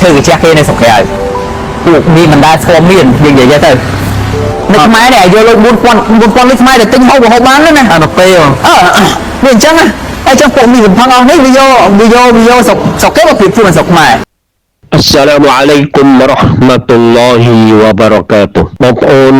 ធ្វើជាគេនៅស្រុកក្រៅពួកនេះមិនដែលស្គាល់មាននិយាយទៅនៅខ្មែរនេះយកលុយ4000នេះខ្មែរតែទិញហូបបានណាអាទៅពេលវាអញ្ចឹងណាអញ្ចឹងពួកមានសំផឹងអស់នេះវាយកស្រុកគេមកប្រៀបធៀបនឹងស្រុកខ្មែរ Assalamu alaikum warahmatullahi wabarakatuh បងប្អូន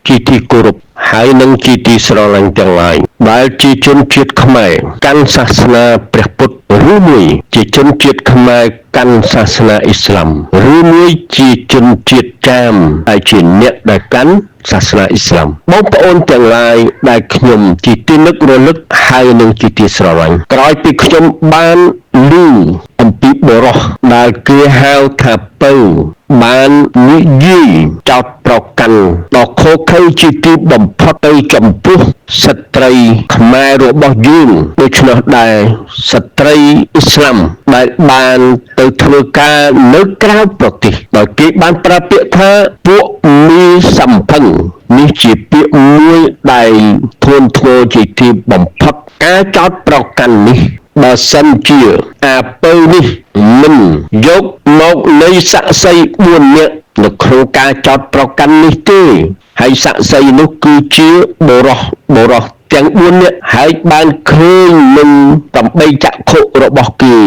ជាទីគោរពហើយនឹងជាទីស្រឡាញ់ទាំងឡាយដែលជាជនជាតិខ្មែរកាន់សាសនាព្រះពុទ្ធឬមួយជាជនជាតិខ្មែរកាន់សាសនាអ៊ីស្លាមឬមួយជាជនជាតិចាមដែលជាអ្នកដែលកាន់សាសនាអ៊ីស្លាមបងប្អូនទាំងឡាយដែលខ្ញុំជាទីនឹករលឹកហើយនឹងជាទីស្រឡាញ់ក្រោយពីខ្ញុំបានឮអំពីបរិសុទ្ធដែលគេហៅថាពៅបាននិយាយចោទប្រកាន់ដល់ខុសខើជាទីបំផុតទៅចំពោះស្ត្រីខ្មែររបស់យើងដូច្នោះដែរស្ត្រីអ៊ីស្លាមដែលបានទៅធ្វើការនៅក្រៅប្រទេសដោយគេបានប្រើពាក្យថាពួកមីសំផឹងនេះជាពាក្យមួយដែលធ្ងន់ធ្ងរជាទីបំផុតការចោទប្រកាន់នេះបើសិនជាអាពៅនេះមិនយកមកនៃសាក្សី4នាក់នៅក្នុងការចោទប្រកាន់នេះទេហើយសាក្សីនោះគឺជាបរិសុទ្ធទាំង4នាក់ហើយបានឃើញនឹង8ចក្ខុរបស់គេ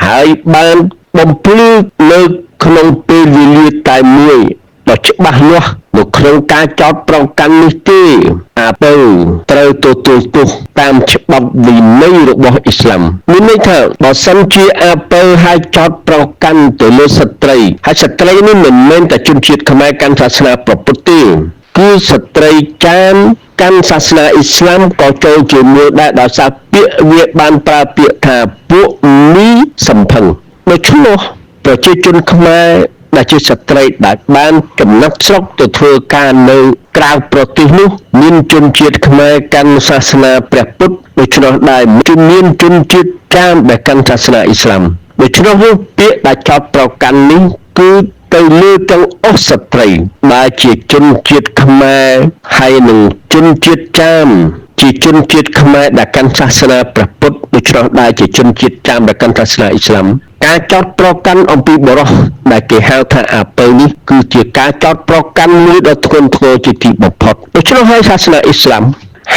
ហើយបានបំភ្លឺនៅក្នុងពេលវេលាតែមួយដ៏ច្បាស់លាស់នៅក្នុងការចោទប្រកាន់នេះទេអាពៅត្រូវទទួលទោសតាមច្បាប់វិន័យរបស់អ៊ីស្លាមមានន័យថាបើសិនជាអាពៅហើយចោទប្រកាន់ទៅលើស្ត្រីហើយស្ត្រីនេះមិនមែនតែជនជាតិខ្មែរកាន់សាសនាព្រះពុទ្ធទេគឺស្ត្រីចាមកាន់សាសនាអ៊ីស្លាមក៏ចូលជាមួយដែរដោយសារពាក្យវាបានប្រើពាក្យថាពួកមីសំផឹងដូច្នោះប្រជាជនខ្មែរដែលជាស្ត្រីដែលបានចំណាត់ស្រុកទៅធ្វើការនៅក្រៅប្រទេសនោះមានជនជាតិខ្មែរកាន់សាសនាព្រះពុទ្ធដូច្នោះដែរមានជនជាតិចាមដែលកាន់សាសនាអ៊ីស្លាមដូច្នោះពាក្យដែលចោទប្រកាន់នេះគឺទៅលើទាំងអស់ស្ត្រីដែលជាជនជាតិខ្មែរហើយនិងជនជាតិចាមជាជនជាតិខ្មែរដែលកាន់សាសនាព្រះពុទ្ធដូច្នោះដែរជាជនជាតិចាមដែលកាន់សាសនាអ៊ីស្លាមការចោទប្រកាន់អំពីបរិសុទ្ធដែលគេហៅថាអាពៅនេះគឺជាការចោទប្រកាន់មួយដ៏ធ្ងន់ធ្ងរជាទីបំផុតដូច្នោះហើយសាសនាអ៊ីស្លាម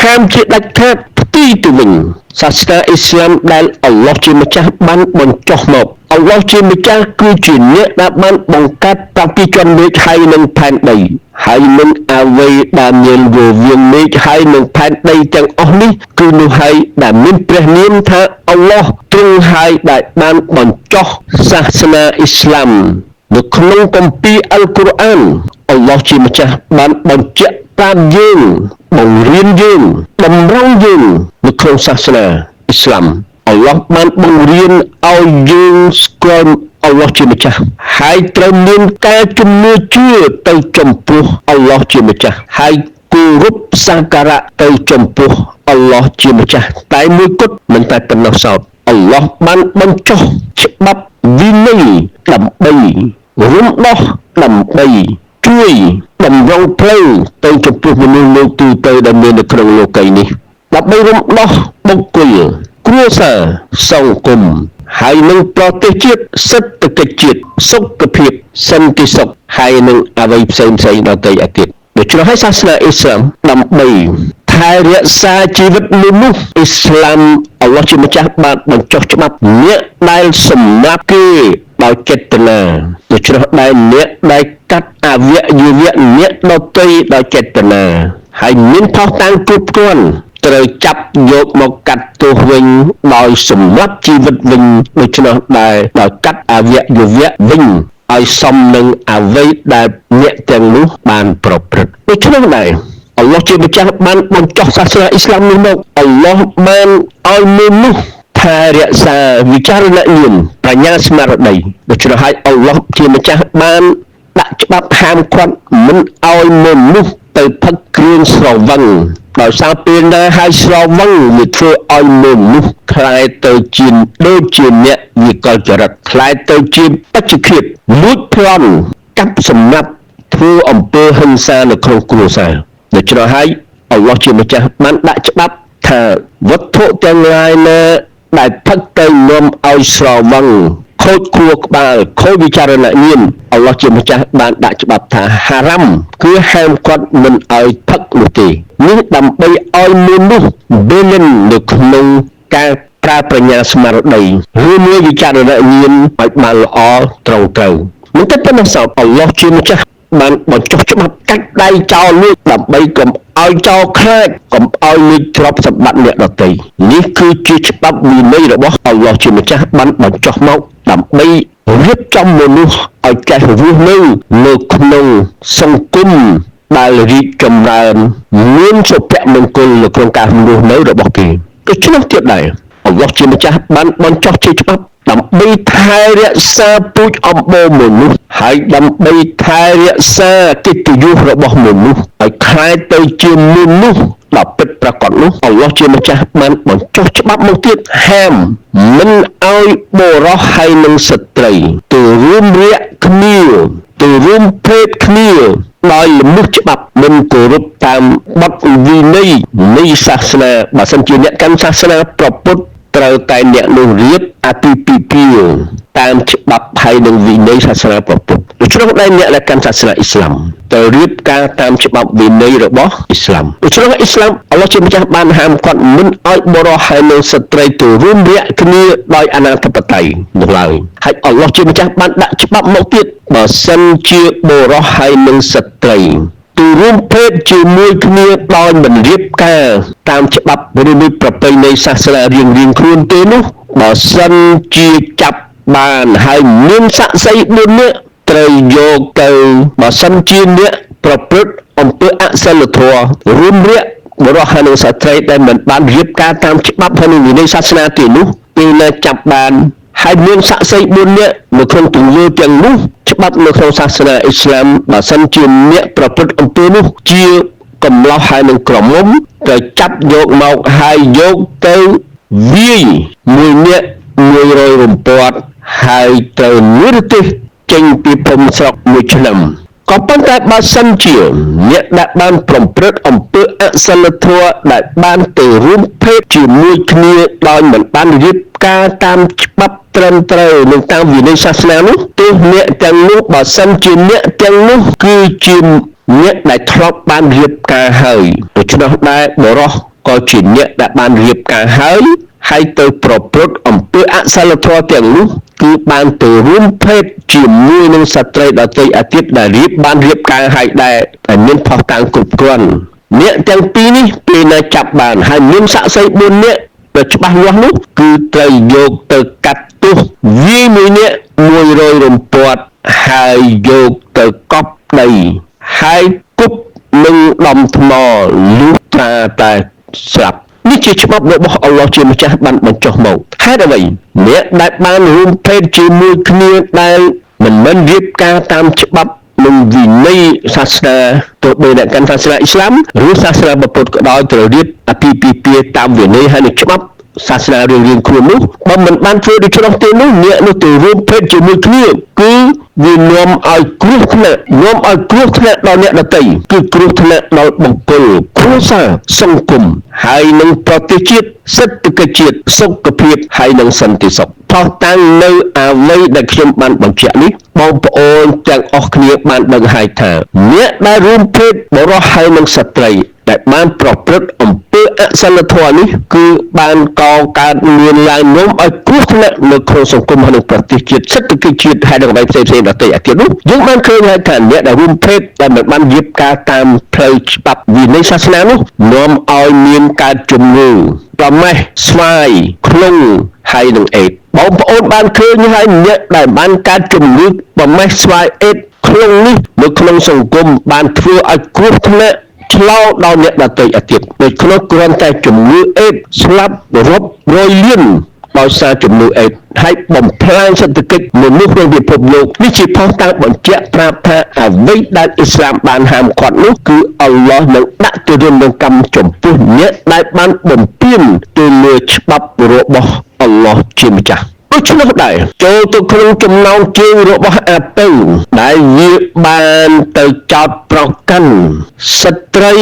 ហាមជាដាច់ខាតផ្ទីទៅវិញសាសនាអ៊ីស្លាមដែលអល់ឡោះជាម្ចាស់បានបញ្ចុះមកអល់ឡោះជាម្ចាស់គឺជាអ្នកដែលបានបង្កើតតាំងពីជន់មេឃហើយនិងផែនដីហើយមិនអ្វីដែលមានរវាងមេឃហើយនិងផែនដីទាំងអស់នេះគឺនោះហើយដែលមានព្រះនាមថាអល់ឡោះទ្រង់ហើយដែលបានបញ្ចុះសាសនាអ៊ីស្លាមនៅក្នុងគម្ពីរអល់កុរអានអល់ឡោះជាម្ចាស់បានបញ្ជាក់ប្រាប់យើងបង្រៀនយើងតម្រង់យើងនៅក្នុងសាសនាអ៊ីស្លាមអល់ឡោះបានបង្រៀនឲ្យយើងស្គាល់អល់ឡោះជាម្ចាស់ហើយត្រូវមានការជំនឿជឿទៅចំពោះអល់ឡោះជាម្ចាស់ហើយគោរពសក្ការៈទៅចំពោះអល់ឡោះជាម្ចាស់តែមួយគត់មិនតែប៉ុណ្ណោះសោតអល់ឡោះបានបញ្ចុះច្បាប់វិន័យដើម្បីរំដោះដើម្បីជួយតម្រង់ផ្លូវទៅចំពោះមនុស្សលោកទូទៅដែលមាននៅក្នុងលោកីនេះដើម្បីរំដោះបុគ្គលគ្រួសារសង្គមហើយនឹងប្រទេសជាតិសេដ្ឋកិច្ចជាតិសុខភាពសន្តិសុខហើយនឹងអ្វីផ្សេងដទៃទៀតដូច្នោះហើយសាសនាអ៊ីស្លាមដើម្បីថែរក្សាជីវិតមនុស្សអ៊ីស្លាមអល់ឡោះជាម្ចាស់បានបញ្ចុះច្បាប់អ្នកដែលសម្លាប់គេដោយចេតនាដូច្នោះដែរអ្នកដែលកាត់អវយវៈអ្នកដទៃដោយចេតនាហើយមានផុសតាងគ្រប់គ្រាន់ត្រូវចាប់យកមកកាត់ទោសវិញដោយសម្លាប់ជីវិតវិញដូច្នោះដែរដោយកាត់អវយវៈវិញឲ្យសមនឹងអ្វីដែលអ្នកទាំងនោះបានប្រព្រឹត្តដូច្នោះដែរអល់ឡោះជាម្ចាស់បានបញ្ចុះសាសនាអ៊ីស្លាមនេះមកអល់ឡោះបានឲ្យមនុស្សថែរក្សាវិចារណញ្ញាណបញ្ញាស្មារតីដូច្នោះហើយអល់ឡោះជាម្ចាស់បានដាក់ច្បាប់ហាមឃាត់មិនឲ្យមនុស្សទៅផឹកគ្រឿងស្រវឹងដោយសារពេលណាហើយស្រវឹងវាធ្វើឲ្យមនុស្សคล้ายទៅជាដូចជាអ្នកវិកលចរិតคล้ายទៅជាបច្ចេកភាពលួចប្លន់កាប់សម្លាប់ធ្វើអំពើហិង្សានៅក្នុងគ្រួសារដូច្នោះហើយអល់ឡោះជាម្ចាស់បានដាក់ច្បាប់ថាវត្ថុទាំងឡាយណាដែលផឹកទៅនាំឲ្យស្រវឹង ខូចខួរក្បាលខូចវិចារណញ្ញាណអល់ឡោះជាម្ចាស់បានដាក់ច្បាប់ថាហារ៉ាំគឺហាមគាត់មិនឲ្យផឹកនោះទេនេះដើម្បីឲ្យមនុស្សបេលិននៅក្នុងការប្រើប្រាជ្ញាស្មារតីឬមួយវិចារណញ្ញាណឲ្យបានល្អត្រង់ត្រូវមិនតែប៉ុណ្ណោះសោតអល់ឡោះជាម្ចាស់បានបញ្ចុះច្បាប់កាច់ដៃចោលលួចដើម្បីកុំឲ្យចោលខ្លាចកុំឲ្យលួចទ្រព្យសម្បត្តិអ្នកដទៃនេះគឺជាច្បាប់វិន័យរបស់អល់ឡោះជាម្ចាស់បានបញ្ចុះមកដើម្បីរៀបចំមនុស្សឲ្យចេះរស់នៅក្នុងសង្គមដែលរីកចម្រើនមានសុភមង្គលនៅក្នុងការរស់នៅរបស់គេដូច្នោះទៀតដែរអល់ឡោះជាម្ចាស់បានបញ្ចុះជាច្បាប់ដើម្បីថែរក្សាពូជអម្បូរមនុស្សហើយដើម្បីថែរក្សាកិត្តិយសរបស់មនុស្សឲ្យคล้ายទៅជាមនុស្សដ៏ពិតប្រាកដនោះអល់ឡោះជាម្ចាស់បានបញ្ចុះច្បាប់មកទៀតហាមមិនឲ្យបុរសហើយនិងស្ត្រីទៅរួមរាក់គ្នាទៅរួមភេទគ្នាដោយល្មើសច្បាប់មិនគោរពតាមបទវិន័យនៃសាសនាបើសិនជាអ្នកកាន់សាសនាព្រះពុទ្ធត្រូវតែអ្នកនោះរៀបអាពាហ៍ពិពាហ៍តាមច្បាប់ហើយនឹងវិន័យសាសនាព្រះពុទ្ធដូច្នោះដែរអ្នកដែលកាន់សាសនាអ៊ីស្លាមត្រូវរៀបការតាមច្បាប់វិន័យរបស់អ៊ីស្លាមដូច្នោះអ៊ីស្លាមអល់ឡោះជាម្ចាស់បានហាមគាត់មិនឲ្យបុរសហើយនិងស្ត្រីទៅរួមរាក់គ្នាដោយអនាធិបតេយ្យនោះឡើយហើយអល់ឡោះជាម្ចាស់បានដាក់ច្បាប់មកទៀតបើសិនជាបុរសហើយនិងស្ត្រីទៅរួមភេទជាមួយគ្នាដោយមិនរៀបការតាមច្បាប់ឬមួយប្រពៃណីសាសនារៀងខ្លួនទេនោះបើសិនជាចាប់បានហើយមានសាក្សី4នាក់ត្រូវយកទៅបើសិនជាអ្នកប្រព្រឹត្តអំពើអសិលធម៌រួមរាក់បុរសហើយនិងស្ត្រីដែលមិនបានរៀបការតាមច្បាប់ហើយនឹងវិន័យសាសនាទេនោះពេលណាចាប់បានហើយមានសាក្សី4នាក់នៅក្នុងទង្វើទាំងនោះច្បាប់នៅក្នុងសាសនាអ៊ីស្លាមបើសិនជាអ្នកប្រព្រឹត្តអំពើនោះជាកំឡោះហើយនឹងក្រមុំត្រូវចាប់យកមកហើយយកទៅវាយមួយនាក់100រំពាត់ហើយត្រូវនិរទេសចេញពីភូមិស្រុកមួយឆ្នាំក៏ប៉ុន្តែបើសិនជាអ្នកដែលបានប្រព្រឹត្តអំពើអសិលធម៌ដែលបានទៅរួមភេទជាមួយគ្នាដោយមិនបានរៀបការតាមច្បាប់ត្រឹមត្រូវនិងតាមវិន័យសាសនានោះទោះអ្នកទាំងនោះបើសិនជាអ្នកទាំងនោះគឺជាអ្នកដែលធ្លាប់បានរៀបការហើយដូច្នោះដែរបុរសក៏ជាអ្នកដែលបានរៀបការហើយទៅប្រព្រឹត្តអំពើអសិលធម៌ទាំងនោះគឺបានទៅរួមភេទជាមួយនឹងស្ត្រីដទៃទៀតដែលបានរៀបការហើយដែរតែមានផុសតាងគ្រប់គ្រាន់អ្នកទាំងពីរនេះពេលណាចាប់បានហើយមានសាក្សី4នាក់ទៅច្បាស់លាស់នោះគឺត្រូវយកទៅកាត់ទោសវាយមួយនាក់100រំពាត់ហើយយកទៅកប់ដីហើយគប់នឹងដំថ្មលុះត្រាតែស្លាប់នេះជាច្បាប់របស់អល់ឡោះជាម្ចាស់បានបញ្ចុះមកហេតុអ្វីអ្នកដែលបានរួមភេទជាមួយគ្នាដែលមិនមែនរៀបការតាមច្បាប់និងវិន័យសាសនាទោះបីអ្នកកាន់សាសនាអ៊ីស្លាមឬសាសនាពុទ្ធក៏ដោយត្រូវរៀបអាពាហ៍ពិពាហ៍តាមវិន័យហើយនឹងច្បាប់សាសនារៀងខ្លួននោះបើមិនបានធ្វើដូច្នោះទេនោះអ្នកនោះទៅរួមភេទជាមួយគ្នាគឺវានាំឲ្យគ្រោះថ្នាក់ដល់អ្នកដទៃគឺគ្រោះថ្នាក់ដល់បុគ្គលគ្រួសារសង្គមហើយនឹងប្រទេសជាតិសេដ្ឋកិច្ចជាតិសុខភាពហើយនឹងសន្តិសុខផុសតាំងនៅអ្វីដែលខ្ញុំបានបញ្ជាក់នេះបងប្អូនទាំងអស់គ្នាបានដឹងហើយថាអ្នកដែលរួមភេទបុរសហើយនឹងស្ត្រីដែលបានប្រព្រឹត្តអំពើអសិលធម៌នេះគឺបានកកើតមានឡើងនាំឲ្យគ្រោះថ្នាក់នៅក្នុងសង្គមហើយនឹងប្រទេសជាតិសេដ្ឋកិច្ចជាតិហើយនឹងអ្វីផ្សេងៗដទៃទៀតនោះយើងបានឃើញហើយថាអ្នកដែលរួមភេទដែលមិនបានរៀបការតាមផ្លូវច្បាប់វិន័យសាសនានោះនាំឲ្យមានកើតជំងឺប្រមេះស្វាយខ្លុងហើយនឹងអេដបងប្អូនបានឃើញហើយអ្នកដែលបានកើតជំងឺប្រមេះស្វាយអេដខ្លុងនេះនៅក្នុងសង្គមបានធ្វើឲ្យគ្រោះថ្នាក់ឆ្លងដល់អ្នកដទៃទៀតដូចក្នុងគ្រាន់តែជំងឺអេដស្លាប់រាប់រយលានដោយសារជំងឺអេដហើយបំផ្លាញសេដ្ឋកិច្ចមនុស្សក្នុងពិភពលោកនេះជាផុសតាងបញ្ជាក់ប្រាប់ថាអ្វីដែលអ៊ីស្លាមបានហាមឃាត់នោះគឺអល់ឡោះនឹងដាក់ទរណកម្មចំពោះអ្នកដែលបានបំពានទៅលើច្បាប់របស់អល់ឡោះជាម្ចាស់ដូច្នោះដែរចូលទៅក្នុងចំណោមជើងរបស់អាពៅដែលវាបានទៅចោទប្រ ប្រកាន់ស្ត្រី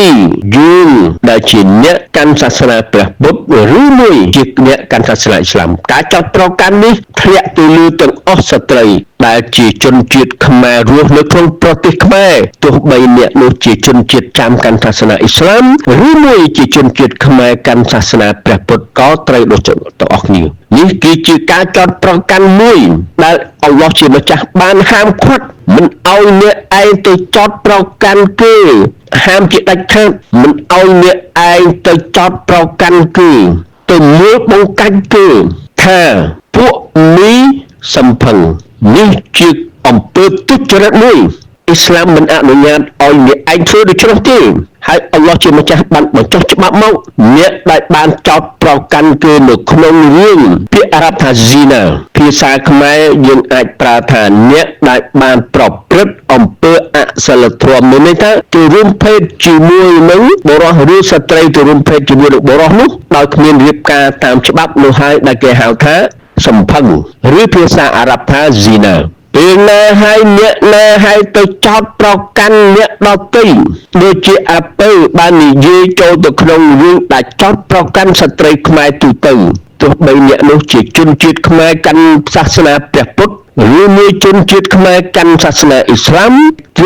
យើងដែលជាអ្នកកាន់សាសនាព្រះពុទ្ធឬមួយជាអ្នកកាន់សាសនាអ៊ីស្លាមការចោទប្រកាន់នេះធ្លាក់ទៅលើទាំងអស់ស្ត្រីដែលជាជនជាតិខ្មែររស់នៅក្នុងប្រទេសខ្មែរទោះបីអ្នកនោះជាជនជាតិចាមកាន់សាសនាអ៊ីស្លាមឬមួយជាជនជាតិខ្មែរកាន់សាសនាព្រះពុទ្ធក៏ត្រូវដូចទាំងអស់គ្នានេះគឺជាការចោទប្រកាន់មួយដែលអល់ឡោះជាម្ចាស់បានហាមឃាត់មិនឲ្យអ្នកឯងទៅចោទប្រកាន់គេហាមជាដាច់ខាតមិនឲ្យអ្នកឯងទៅចោទប្រកាន់គេទៅមើលបង្កាច់គេថាពួកនេះសំផឹងនេះជាអំពើទុច្ចរិតមួយអ៊ីស្លាមមិនអនុញ្ញាតឲ្យអ្នកឯងធ្វើដូច្នោះទេហើយអល់ឡោះជាម្ចាស់បានបញ្ចុះច្បាប់មកអ្នកដែលបានចោទប្រកាន់គេនៅក្នុងរឿងពាក្យអារ៉ាប់ថា zina ភាសាខ្មែរយើងអាចប្រើថាអ្នកដែលបានប្រព្រឹត្តអំពើអសិលធម៌មានន័យថាទៅរួមភេទជាមួយនឹងបុរសឬស្ត្រីទៅរួមភេទជាមួយនឹងបុរសនោះដោយគ្មានរៀបការតាមច្បាប់នោះហើយដែលគេហៅថាសំផឹងឬភាសាអារ៉ាប់ថា zinaពេលណាហើយអ្នកណាហើយទៅចោទប្រកាន់អ្នកដទៃដូចជាអាពើបាននិយាយចូលទៅក្នុងរឿងដែលចោទប្រកាន់ស្ត្រីខ្មែរទូទៅទោះបីអ្នកនោះជាជនជាតិខ្មែរកាន់សាសនាព្រះពុទ្ធឬមួយជនជាតិខ្មែរកាន់សាសនាអ៊ីស្លាម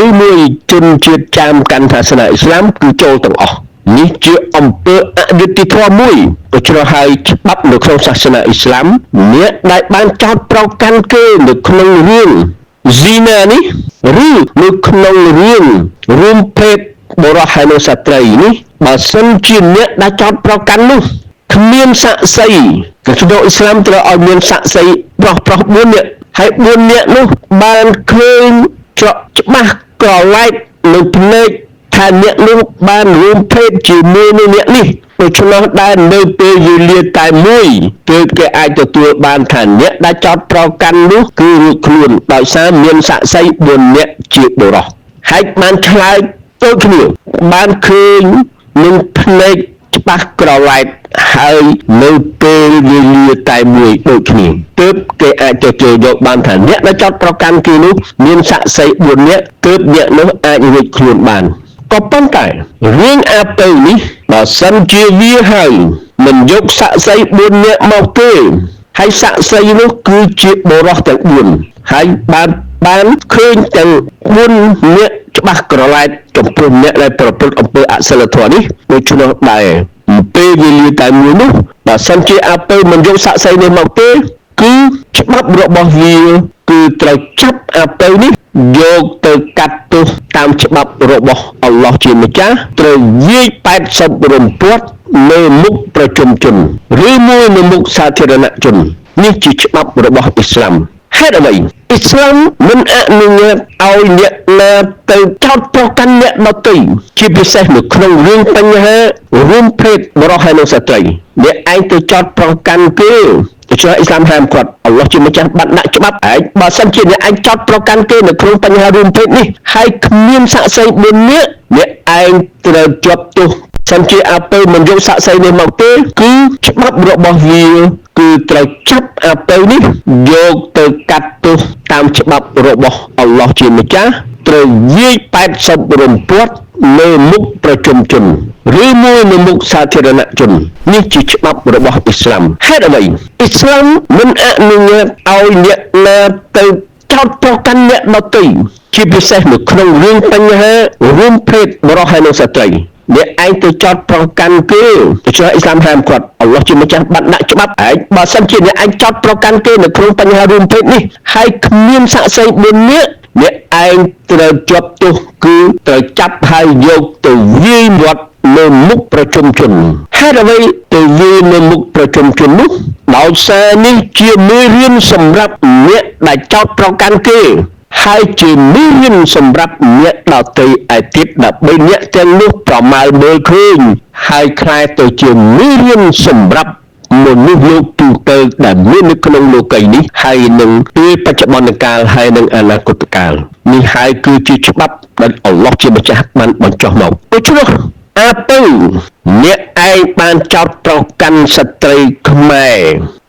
ឬមួយជនជាតិចាមកាន់សាសនាអ៊ីស្លាមគឺចូលទាំងអស់នេះជាអំពើអយុត្តិធម៌មួយដូច្នោះហើយច្បាប់នៅក្នុងសាសនាអ៊ីស្លាមអ្នកដែលបានចោទប្រកាន់គេនៅក្នុងរឿង zina នេះឬនៅក្នុងរឿងរួមភេទបុរសហើយនិងស្ត្រីនេះបើសិនជាអ្នកដែលចោទប្រកាន់នោះគ្មានសាក្សីក៏ក្នុងអ៊ីស្លាមត្រូវឲ្យមានសាក្សីប្រុស4នាក់ហើយ4នាក់នោះបានឃើញច្បាស់ក្រឡែកនៅភ្នែកថាអ្នកនោះបានរួមភេទជាមួយនឹងអ្នកនេះដូច្នោះដែលនៅពេលវេលាតែមួយទើបគេអាចទទួលបានថាអ្នកដែលចោទប្រកាន់នោះគឺរួចខ្លួនដោយសារមានសាក្សី4នាក់ជាបុរសហើយបានឆ្លើយដូចគ្នាបានឃើញនឹងភ្នែកច្បាស់ក្រឡែកហើយនៅពេលវេលាតែមួយដូចគ្នាទើបគេអាចទទួលយកបានថាអ្នកដែលចោទប្រកាន់គេនោះមានសាក្សី4នាក់ទើបអ្នកនោះអាចរួចខ្លួនបានក៏ប៉ុន្តែរឿងអាពៅនេះបើសិនជាវាហើយមិនយកសាក្សី4នាក់មកទេហើយសាក្សីនោះគឺជាបុរសទាំង4ហើយបានឃើញទាំង4នាក់ច្បាស់ក្រឡែកចំពោះអ្នកដែលប្រព្រឹត្តអំពើអសិលធម៌នេះដូច្នោះដែរពេលវេលាតែមួយនោះបើសិនជាអាពៅមិនយកសាក្សីនេះមកទេគឺច្បាប់របស់វាគឺត្រូវចាប់អាពៅនេះយកទៅកាត់ទោសតាមច្បាប់របស់អល់ឡោះជាម្ចាស់ត្រូវវាយ80រំពាត់នៅមុខប្រជុំជនឬមួយនៅមុខសាធារណជននេះជាច្បាប់របស់អ៊ីស្លាមហេតុអ្វីអ៊ីស្លាមមិនអនុញ្ញាតឲ្យអ្នកណាទៅចោទប្រកាន់អ្នកដទៃជាពិសេសនៅក្នុងរឿងបញ្ហារួមភេទបុរសហើយនិងស្ត្រីអ្នកឯងទៅចោទប្រកាន់គេដូច្នេះអ៊ីស្លាមហាមឃាត់អល់ឡោះជាម្ចាស់បានដាក់ច្បាប់ឯងបើសិនជាអ្នកឯងចោទប្រកាន់គេនៅក្នុងបញ្ហារួមភេទនេះហើយគ្មានសាក្សី4នាក់អ្នកឯងត្រូវជាប់ទោសសិនជាអាពៅមិនយកសាក្សីនេះមកទេគឺច្បាប់របស់វាគឺត្រូវចាប់អាពៅនេះយកទៅកាត់ទោសតាមច្បាប់របស់អល់ឡោះជាម្ចាស់ត្រូវវាយ80រំពាត់នៅមុខប្រជុំជនឬមួយនៅមុខសាធារណជននេះជាច្បាប់របស់អ៊ីស្លាមហេតុអ្វីអ៊ីស្លាមមិនអនុញ្ញាតឲ្យអ្នកណាទៅចោទប្រកាន់អ្នកដទៃជាពិសេសនៅក្នុងរឿងបញ្ហារួមភេទបុរសហើយនិងស្ត្រីអ្នកឯងទៅចោទប្រកាន់គេដូច្នេះអ៊ីស្លាមហាមឃាត់អល់ឡោះជាម្ចាស់បានដាក់ច្បាប់ឯងបើសិនជាអ្នកឯងចោទប្រកាន់គេនៅក្នុងបញ្ហារួមភេទនេះហើយគ្មានសាក្សី4នាក់អ្នកឯងត្រូវជាប់ទោសគឺត្រូវចាប់ហើយយកទៅវាយមាត់នៅមុខប្រជុំជនហេតុអ្វីទៅវាយនៅមុខប្រជុំជននោះដោយសារនេះជាមេរៀនសម្រាប់អ្នកដែលចោទប្រកាន់គេហើយជាមេរៀនសម្រាប់អ្នកដទៃឯទៀតដើម្បីអ្នកទាំងនោះប្រមាលមើលឃើញហើយคล้ายទៅជាមេរៀនសម្រាប់មនុស្សលោកទូទៅដែលមាននៅក្នុងលោកីយ៍នេះហើយនឹងពេលបច្ចុប្បន្នកាលហើយនឹងអនាគតកាលនេះហើយគឺជាច្បាប់ដែលអល់ឡោះជាម្ចាស់បានបញ្ចុះមកដូច្នោះអាពៅអ្នកឯងបានចោទប្រកាន់ស្ត្រីខ្មែរ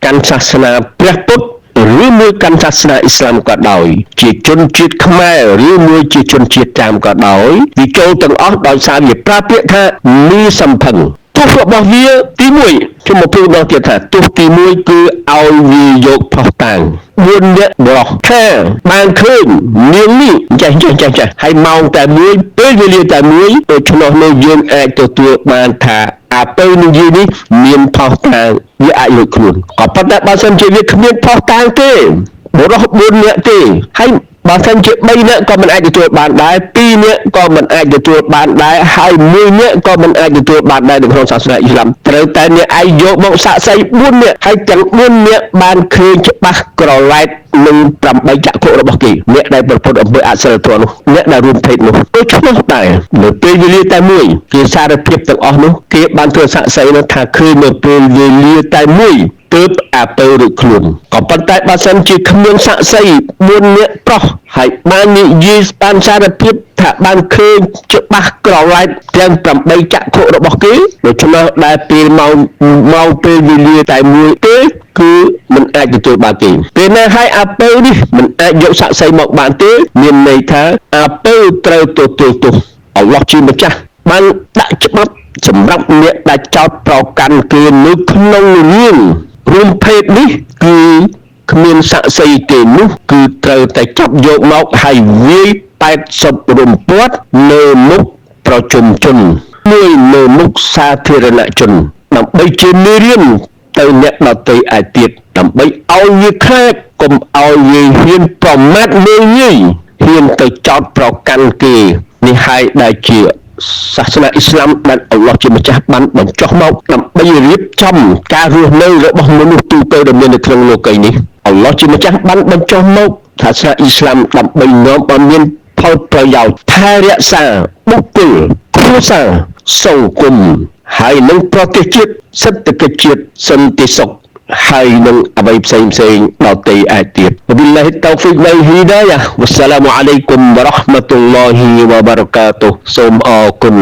កាន់សាសនាព្រះពុទ្ធ ឬមួយកាន់សាសនាអ៊ីស្លាមក៏ដោយជាជនជាតិខ្មែរឬមួយជាជនជាតិចាមក៏ដោយវាចូលទាំងអស់ដោយសារវាប្រើពាក្យថាមីសំផឹងទោះរបស់វាទី1ខ្ញុំមកพูดដល់ទៀតថាទោះទី1គឺឲ្យវាយកផុសតាំង4នាក់បរោះថាបានឃើញនាងនេះចេះហើយម៉ោងតែមួយពេលវេលាតែមួយដូច្នោះនោះយើងអាចទទួលបានថាអាពៅនិយាយនេះមានផុសតាំងវាអាចលួចខ្លួនក៏ប៉ុន្តែបើសិនជាវាគ្មានផុសតាំងទេបរោះ4នាក់ទេហើយបើសិនជា3នាក់ក៏មិនអាចទទួលបានដែរ2នាក់ក៏មិនអាចទទួលបានដែរហើយ1នាក់ក៏មិនអាចទទួលបានដែរនៅក្នុងសាសនាអ៊ីស្លាមត្រូវតែអ្នកឯងយកមកសាក់សី4នាក់ហើយទាំង4នាក់បានឃើញច្បាស់ក្រឡែតនឹង8ចក្ខុរបស់គេអ្នកដែលប្រព្រឹត្តអំពើអសិលធម៌នោះអ្នកដែលរួមភេទនោះដូច្នោះដែរនៅពេលវេលាតែមួយគេសារភាពទាំងអស់នោះគេបានធ្វើសាក់សីនោះថាឃើញនៅពេលវេលាតែមួយទើបអាពៅរួចខ្លួនក៏ប៉ុន្តែបើសិនជាគ្មានសាក់សី4នាក់ប្រុសហើយបាននិយាយបានសារភាពថាបានឃើញច្បាស់ក្រឡែតទាំង8ចក្ខុរបស់គេដូច្នោះដែលពេលមកពេលវេលាតែមួយទេគឺមិនអាចទទួលបានទេពេលណាឲ្យអាពៅនេះមិនអាចយកសាក់សីមកបានទេមានន័យថាអាពៅត្រូវទទួលទោសអល់ឡោះជាម្ចាស់បានដាក់ច្បាប់សម្រាប់អ្នកដែលចោទប្រកាន់គេនៅក្នុងរឿងរួមភេទនេះគឺគ្មានសាក់សីទេនោះគឺត្រូវតែចាប់យកមកហើយវាយ80រំពាត់នៅមុខប្រជុំជនមួយនៅមុខសាធារណជនដើម្បីជាមេរៀនទៅអ្នកដទៃឯទៀតដើម្បីឲ្យវាខ្លាចកុំឲ្យវាហ៊ានប្រមាថលើងាយហ៊ានទៅចោទប្រកាន់គេនេះហើយដែលជាសាសនាអ៊ីស្លាមដែលអល់ឡោះជាម្ចាស់បានបញ្ចុះមកដើម្បីរៀបចំការរស់នៅរបស់មនុស្សទូទៅដែលមាននៅក្នុងលោកីនេះអល់ឡោះជាម្ចាស់បានបញ្ចុះមកសាសនាអ៊ីស្លាមដើម្បីនាំឲ្យមានផលប្រយោជន៍ថែរក្សាបុគ្គលគ្រួសារសង្គមហើយនឹងប្រទេសជាតិសេដ្ឋកិច្ចជាតិសន្តិសុខហើយនឹងអ្វីផ្សេងដទៃឯទៀតវបិលឡាហ៊ីតៅហ្វីកវ៉លហ៊ីដាយ៉ាវ៉ាស្សាឡាមអាឡៃគុំវ៉ារ៉ាហ្មាតុលឡោហ៊ីវ៉ាបារកាតុហ៍សូមអរគុណ